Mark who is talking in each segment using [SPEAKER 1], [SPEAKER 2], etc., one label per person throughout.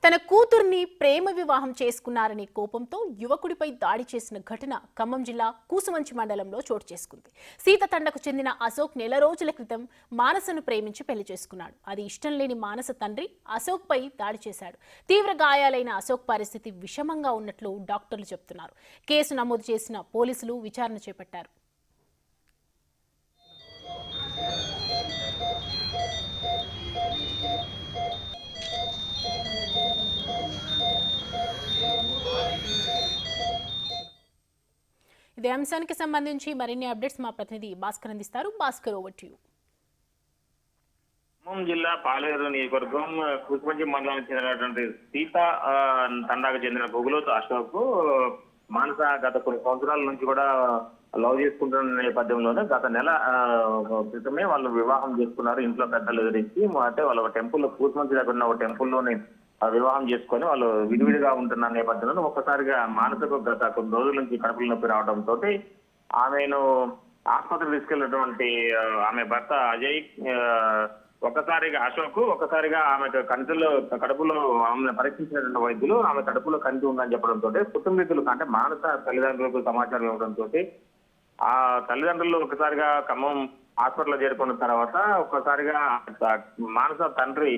[SPEAKER 1] తన కూతుర్ని ప్రేమ వివాహం చేసుకున్నారనే కోపంతో యువకుడిపై దాడి చేసిన ఘటన ఖమ్మం జిల్లా కూసుమంచి మండలంలో చోటు చేసుకుంది. సీతతండకు చెందిన అశోక్ నెల రోజుల క్రితం మానసను ప్రేమించి పెళ్లి చేసుకున్నాడు. అది ఇష్టం లేని మానస తండ్రి అశోక్ పై దాడి చేశాడు. తీవ్ర గాయాలైన అశోక్ పరిస్థితి విషమంగా ఉన్నట్లు డాక్టర్లు చెబుతున్నారు. కేసు నమోదు చేసిన పోలీసులు విచారణ చేపట్టారు. ఇదే అంశానికి సంబంధించి మరిన్ని అప్డేట్స్ మా ప్రతినిధి భాస్కర్ అందిస్తారు. Bhaskar, over to you.
[SPEAKER 2] Khammam జిల్లా పాలేరు నియోజకవర్గం కూసుమంచి మండలానికి చెందినటువంటి సీత తండాకు చెందిన బొగులోతు అశోక్ మానస గత కొన్ని సంవత్సరాల నుంచి కూడా లవ్ చేసుకుంటున్న నేపథ్యంలోనే గత నెల క్రితమే వాళ్ళు వివాహం చేసుకున్నారు. ఇంట్లో పెద్దలు ఎదిరించి అంటే వాళ్ళ టెంపుల్ కూసుమంచి దగ్గర ఉన్న ఒక టెంపుల్లోనే వివాహం చేసుకొని వాళ్ళు విడివిడిగా ఉంటున్న నేపథ్యంలో ఒక్కసారిగా మానసకు గత కొన్ని రోజుల నుంచి కడుపుల నొప్పి రావడంతో ఆమెను ఆసుపత్రికి తీసుకెళ్లినటువంటి ఆమె భర్త అజయ్ ఒక్కసారిగా అశోక్ ఒక్కసారిగా ఆమె కడుపులో ఆమెను పరీక్షించినటువంటి వైద్యులు ఆమె కడుపులో కంటి ఉందని చెప్పడంతో కుటుంబీకులు అంటే మానస తల్లిదండ్రులకు సమాచారం ఇవ్వడంతో ఆ తల్లిదండ్రులు ఒకసారిగా ఖమ్మం హాస్పిటల్లో చేరుకున్న తర్వాత ఒక్కసారిగా మానస తండ్రి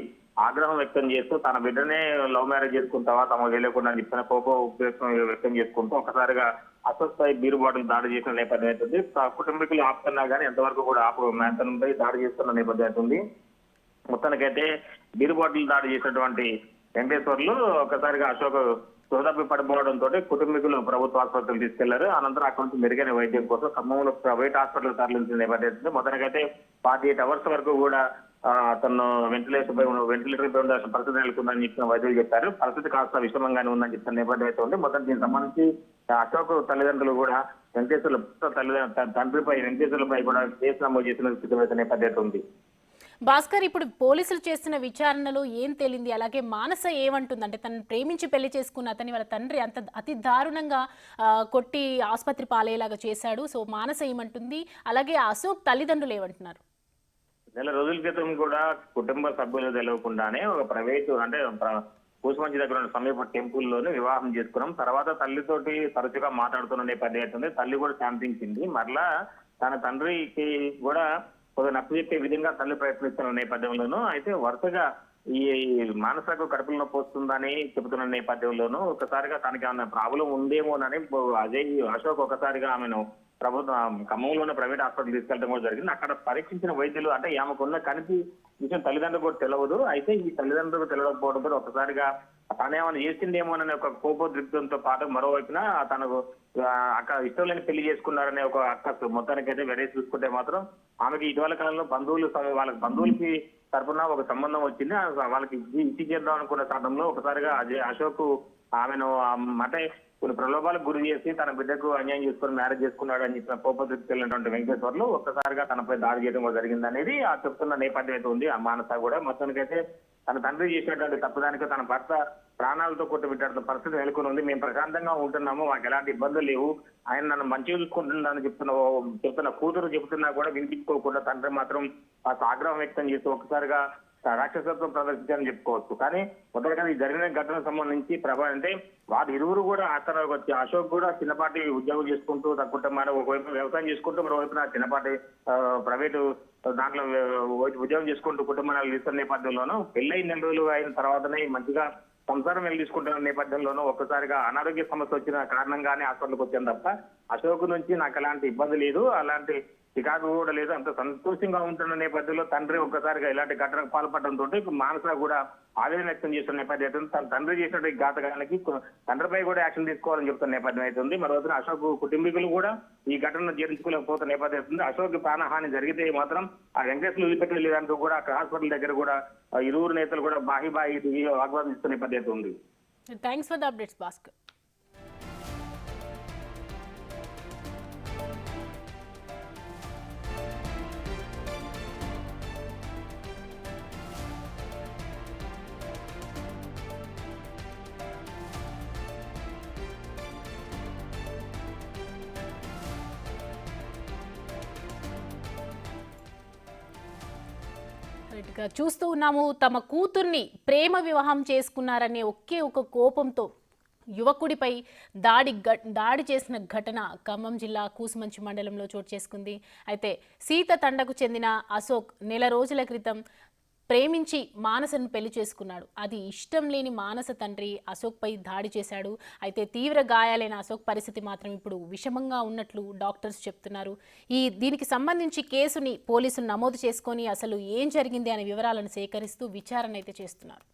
[SPEAKER 2] ఆగ్రహం వ్యక్తం చేస్తూ తన బిడ్డనే లవ్ మ్యారేజ్ చేసుకుంటావా తమకు తెలియకుండా చెప్పిన కోపం వ్యక్తం చేసుకుంటూ ఒకసారిగా అశోక్ పై బీరు బాటిల్ దాడి చేసిన నేపథ్యం అవుతుంది. కుటుంబీకులు ఆపుతున్నా కానీ ఎంతవరకు కూడా అతనిపై దాడి చేస్తున్న నేపథ్యం అవుతుంది. మొత్తానికైతే బీరు బాటిల్ దాడి చేసినటువంటి వెంకటేశ్వర్లు ఒకసారిగా అశోక్ సోదప్పి పడిపోవడంతో కుటుంబీకులు ప్రభుత్వ ఆసుపత్రులు తీసుకెళ్లారు. అనంతరం అక్కడి నుంచి మెరుగైన వైద్యం కోసం ఖమ్మంలో ప్రైవేట్ హాస్పిటల్ తరలించిన నేపథ్యం. మొత్తానికైతే 48 అవర్స్ వరకు కూడా అతను వెంటిలేటర్ పై ఉండాల్సిన పరిస్థితి నెలకొందని చెప్పిన వైద్యులు చెప్పారు. పరిస్థితి కాస్త విషమంగానే ఉందని చెప్పిన నేపథ్యం అయితే ఉంది. మొత్తం దీనికి సంబంధించి అశోక్ తల్లిదండ్రులు కూడా తండ్రిపై వెంకటేశ్వర్లపై కూడా కేసు నమోదు చేసిన స్థితి నేపథ్యం ఉంది.
[SPEAKER 1] భాస్కర్, ఇప్పుడు పోలీసులు చేస్తున్న విచారణలో ఏం తేలింది? అలాగే మానస ఏమంటుంది? అంటే తను ప్రేమించి పెళ్లి చేసుకున్న అతని వాళ్ళ తండ్రి అతి దారుణంగా కొట్టి ఆసుపత్రి పాలయ్యేలాగా చేశాడు. సో మానస ఏమంటుంది? అలాగే అశోక్ తల్లిదండ్రులు ఏమంటున్నారు?
[SPEAKER 2] నెల రోజుల క్రితం కూడా కుటుంబ సభ్యులు తెలియకుండానే ఒక ప్రైవేటు అంటే కూసుమంచి దగ్గర ఉన్న సమీప టెంపుల్లోనే వివాహం చేసుకున్నాం. తర్వాత తల్లితోటి తరచుగా మాట్లాడుతున్న నేపథ్యం అవుతుంది. తల్లి కూడా శాంతించింది. మరలా తన తండ్రికి కూడా కొంత నప్పు చెప్పే విధంగా తల్లి ప్రయత్నిస్తున్న నేపథ్యంలోనూ అయితే వరుసగా ఈ మానసకు కడుపులో నొప్పి వస్తుందని చెబుతున్న నేపథ్యంలోనూ ఒకసారిగా తనకి ఏమైనా ప్రాబ్లం ఉందేమోనని అశోక్ ఒకసారిగా ఆమెను ఖమ్మంలోనే ప్రైవేట్ హాస్పిటల్ తీసుకెళ్ళడం కూడా జరిగింది. అక్కడ పరీక్షించిన వైద్యులు అంటే ఆమెకున్న కనిపి విషయం తల్లిదండ్రులు కూడా తెలియదు. అయితే ఈ తల్లిదండ్రులకు తెలియకపోవడంతో ఒకసారిగా తనేమైనా చేసిందేమోననే ఒక కోపోద్రిక్తంతో పాటు మరోవైపున తనకు అక్కడ ఇష్టం లేని పెళ్లి చేసుకున్నారనే ఒక అక్కసు మొత్తానికైతే వెరే చూసుకుంటే మాత్రం ఆమెకి ఇటీవల కాలంలో వాళ్ళకి బంధువులకి తరఫున ఒక సంబంధం వచ్చింది. వాళ్ళకి ఇచ్చి చేద్దాం అనుకున్న సమయంలో ఒకసారిగా అశోక్ ఆమెను అంటే కొన్ని ప్రలోభాలకు గురి చేసి తన బిడ్డకు అన్యాయం చేసుకుని మ్యారేజ్ చేసుకున్నాడు అని చెప్పిన కోపదృష్టికి వెళ్ళినటువంటి వెంకటేశ్వర్లు ఒక్కసారిగా తనపై దాడి చేయడం కూడా జరిగింది అనేది చెప్తున్న నేపథ్యం అయితే ఉంది. ఆ మానస కూడా మొత్తానికైతే తన తండ్రి చేసినటువంటి తప్పుదానికి తన భర్త ప్రాణాలతో కొట్టుబెట్టాడు పరిస్థితి నెలకొని ఉంది. మేము ప్రశాంతంగా ఉంటున్నాము, మాకు ఎలాంటి ఇబ్బందులు లేవు, ఆయన నన్ను మంచిగా చూసుకుంటున్నానని చెప్తున్న కూతురు చెబుతున్నా కూడా వినిపించుకోకుండా తండ్రి మాత్రం ఆగ్రహం వ్యక్తం చేస్తూ ఒకసారిగా రాక్షసత్వం ప్రదర్శించాలని చెప్పుకోవచ్చు. కానీ మొదటగా ఈ జరిగిన ఘటనకు సంబంధించి అంటే వారు ఇరువురు కూడా అతను అశోక్ కూడా చిన్నపాటి ఉద్యోగం చేసుకుంటూ తక్కువ ఒకవైపు వ్యవసాయం చేసుకుంటూ మరోవైపున చిన్నపాటి ప్రైవేటు దాంట్లో ఉద్యోగం చేసుకుంటూ కుటుంబాలు తీసుకున్న నేపథ్యంలోనూ పెళ్ళై 2 రోజులు అయిన తర్వాతనే మంచిగా సంసారం వెళ్ళి తీసుకుంటున్న నేపథ్యంలోనూ ఒక్కసారిగా అనారోగ్య సమస్య వచ్చిన కారణంగానే హాస్పిటల్కి వచ్చాను తప్ప అశోక్ నుంచి నాకు ఎలాంటి ఇబ్బంది లేదు, అలాంటి చికాకు కూడా లేదు, అంత సంతోషంగా ఉంటున్న నేపథ్యంలో తండ్రి ఒక్కసారిగా ఇలాంటి ఘటనకు పాల్పడడంతో మానస కూడా ఆవేదన వ్యక్తం చేస్తున్న నేపథ్యం తన తండ్రి చేసినటువంటి ఘాతకానికి తండ్రిపై కూడా యాక్షన్ తీసుకోవాలని చెప్తున్న నేపథ్యం అవుతుంది. మరోవైపు అశోక్ కుటుంబీకులు కూడా ఈ ఘటనను జీర్ణించుకోలేకపోతున్న నేపథ్యం అవుతుంది. అశోక్ ప్రాణహాని జరిగితే మాత్రం ఆ వెంకటేశ్వరులు వదిలిపెట్టి వెళ్ళేదానికి కూడా అక్కడ హాస్పిటల్ దగ్గర కూడా ఇరువురు నేతలు కూడా బాహి వాగ్వాదం ఇస్తున్న నేపథ్యం ఉంది.
[SPEAKER 1] Thanks for the updates Bhaskar. రైట్గా చూస్తూ ఉన్నాము. తమ కూతుర్ని ప్రేమ వివాహం చేసుకున్నారనే ఒకే ఒక కోపంతో యువకుడిపై దాడి చేసిన ఘటన ఖమ్మం జిల్లా కూసుమంచి మండలంలో చోటు చేసుకుంది. అయితే సీత తండకు చెందిన అశోక్ నెల రోజుల క్రితం ప్రేమించి మానసను పెళ్లి చేసుకున్నాడు. అది ఇష్టం లేని మానస తండ్రి అశోక్పై దాడి చేశాడు. అయితే తీవ్ర గాయాలైన అశోక్ పరిస్థితి మాత్రం ఇప్పుడు విషమంగా ఉన్నట్లు డాక్టర్స్ చెప్తున్నారు. దీనికి సంబంధించి కేసుని పోలీసులు నమోదు చేసుకొని అసలు ఏం జరిగింది అనే వివరాలను సేకరిస్తూ విచారణ అయితే చేస్తున్నారు.